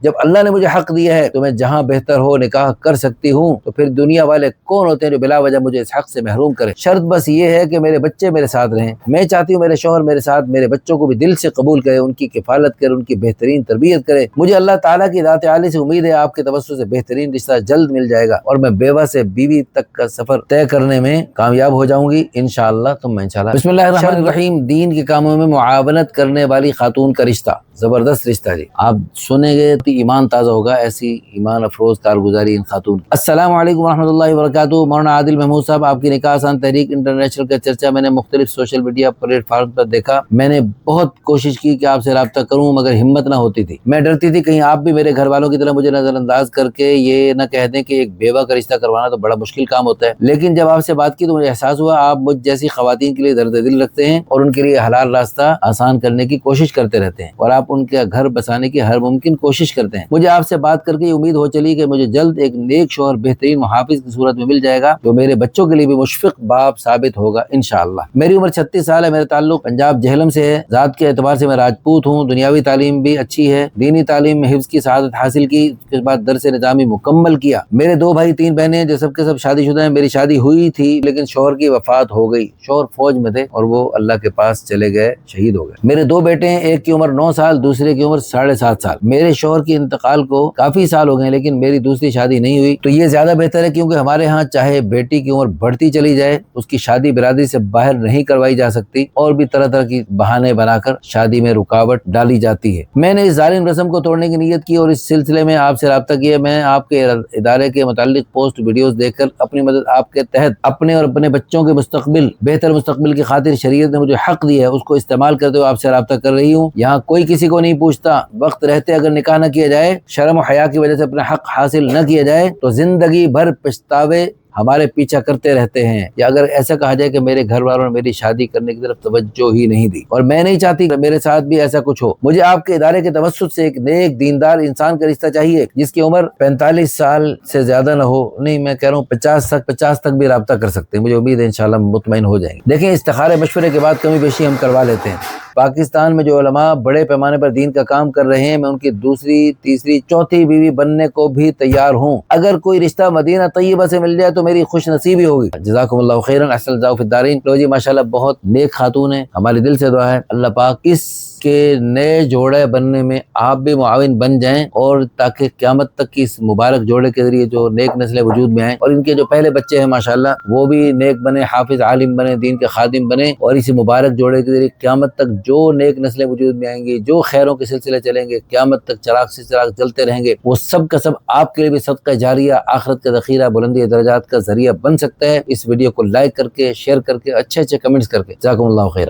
جب اللہ نے مجھے حق دیا ہے تو میں جہاں بہتر ہو نکاح کر سکتی ہوں، تو پھر دنیا والے کون ہوتے ہیں جو بلا وجہ مجھے اس حق سے محروم کرے؟ شرط بس یہ ہے کہ میرے بچے میرے ساتھ رہیں۔ میں چاہتی ہوں میرے شوہر میرے ساتھ میرے بچوں کو بھی دل سے قبول کرے، ان کی کفالت کرے، ان کی بہترین تربیت کرے۔ مجھے اللہ تعالیٰ کی ذات عالی سے امید ہے آپ کے توسط سے بہترین رشتہ جلد مل جائے گا اور میں بیوہ سے بیوی تک کا سفر طے کرنے میں کامیاب ہو جاؤں گی انشاءاللہ ثم انشاءاللہ۔ بسم اللہ الرحمن الرحیم۔ دین کے کاموں میں معاونت کرنے والی خاتون کا رشتہ، زبردست رشتہ جی، آپ سنیں گے تو ایمان تازہ ہوگا، ایسی ایمان افروز کارگزاری ان خاتون کی۔ السلام علیکم ورحمۃ اللہ وبرکاتہ۔ مولانا عادل محمود صاحب، آپ کی نکاح آسان تحریک انٹرنیشنل کا چرچا میں نے مختلف سوشل میڈیا پلیٹ فارم پر دیکھا۔ میں نے بہت کوشش کی کہ آپ سے رابطہ کروں مگر ہمت نہ ہوتی تھی۔ میں ڈرتی تھی کہیں آپ بھی میرے گھر والوں کی طرح مجھے نظر انداز کر کے یہ نہ کہہ دیں کہ ایک بیوہ کا رشتہ کروانا تو بڑا مشکل کام ہوتا ہے، لیکن جب آپ سے بات کی تو مجھے احساس ہوا آپ مجھ جیسی خواتین کے لیے درد دل رکھتے ہیں اور ان کے لیے حلال راستہ آسان کرنے کی کوشش کرتے رہتے ہیں اور آپ ان کے گھر بسانے کی ہر ممکن کوشش کرتے ہیں۔ مجھے آپ سے بات کر کے یہ امید ہو چلی کہ مجھے جلد ایک نیک شوہر بہترین محافظ کی صورت میں مل جائے گا جو میرے بچوں کے لیے بھی مشفق باپ ثابت ہوگا انشاءاللہ۔ میری عمر 36 سال ہے، میرا تعلق پنجاب جہلم سے ہے، ذات کے اعتبار سے میں راجپوت ہوں، دنیاوی تعلیم بھی اچھی ہے، دینی تعلیم میں حفظ کی سعادت حاصل کی، اس کے بعد درس نظامی مکمل کیا۔ میرے 2 بھائی 3 بہنیں ہیں جو سب کے سب شادی شدہ ہیں۔ میری شادی ہوئی تھی لیکن شوہر کی وفات ہو گئی، شوہر فوج میں تھے اور وہ اللہ کے پاس چلے گئے، شہید ہو گئے۔ میرے 2 بیٹے ہیں، ایک کی عمر 9 سال، دوسرے کی عمر 7.5 سال۔ میرے شوہر کی انتقال کو کافی سال ہو گئے لیکن میری دوسری شادی نہیں ہوئی، تو یہ زیادہ بہتر ہے کیونکہ ہمارے ہاں چاہے بیٹی کی عمر بڑھتی چلی جائے اس کی شادی برادری سے باہر نہیں کروائی جا سکتی اور بھی طرح طرح کی بہانے بنا کر شادی میں رکاوٹ ڈالی جاتی ہے۔ میں نے اس ظالم رسم کو توڑنے کی نیت کی اور اس سلسلے میں آپ سے رابطہ کیا۔ میں آپ کے ادارے کے متعلق پوسٹ ویڈیوز دیکھ کر اپنی مدد آپ کے تحت اپنے اور اپنے بچوں کے بہتر مستقبل کی خاطر شریعت نے مجھے حق دیا ہے اس کو استعمال کرتے ہوئے آپ سے رابطہ کر رہی ہوں۔ یہاں کوئی کسی کو نہیں پوچھتا، وقت رہتے اگر نکاح نہ کیا جائے، شرم و حیا کی وجہ سے اپنا حق حاصل نہ کیا جائے تو زندگی بھر پچھتاوے ہمارے پیچھا کرتے رہتے ہیں۔ یا اگر ایسا کہا جائے کہ میرے گھر والوں نے میری شادی کرنے کی طرف توجہ ہی نہیں دی اور میں نہیں چاہتی کہ میرے ساتھ بھی ایسا کچھ ہو۔ مجھے آپ کے ادارے کے توسط سے ایک نیک دیندار انسان کا رشتہ چاہیے جس کی عمر 45 سال سے زیادہ نہ ہو، نہیں میں کہہ رہا ہوں 50 تک بھی رابطہ کر سکتے ہیں، مجھے امید ہے انشاءاللہ مطمئن ہو جائیں گے۔ دیکھیں استخارے مشورے کے بعد کمی بیشی ہم کروا لیتے ہیں۔ پاکستان میں جو علماء بڑے پیمانے پر دین کا کام کر رہے ہیں، میں ان کی دوسری تیسری چوتھی بیوی بننے کو بھی تیار ہوں۔ اگر کوئی رشتہ مدینہ طیبہ سے مل جائے تو میری خوش نصیبی ہوگی۔ جزاکم اللہ خیرا، احسن الجزاء فی الدارین۔ لو جی ماشاءاللہ بہت نیک خاتون ہے، ہمارے دل سے دعا ہے اللہ پاک اس کے نئے جوڑے بننے میں آپ بھی معاون بن جائیں اور تاکہ قیامت تک کی اس مبارک جوڑے کے ذریعے جو نیک نسلیں وجود میں آئیں اور ان کے جو پہلے بچے ہیں ماشاءاللہ وہ بھی نیک بنے، حافظ عالم بنے، دین کے خادم بنے اور اسی مبارک جوڑے کے ذریعے قیامت تک جو نیک نسلیں وجود میں آئیں گی، جو خیروں کے سلسلے چلیں گے، قیامت تک چراغ سے چراغ جلتے رہیں گے، وہ سب کا سب آپ کے لیے بھی صدقہ جاریہ، آخرت کا ذخیرہ، بلندی درجات کا ذریعہ بن سکتا ہے۔ اس ویڈیو کو لائک کر کے، شیئر کر کے، اچھے کمنٹس کر کے۔ جزاکم اللہ خیرا۔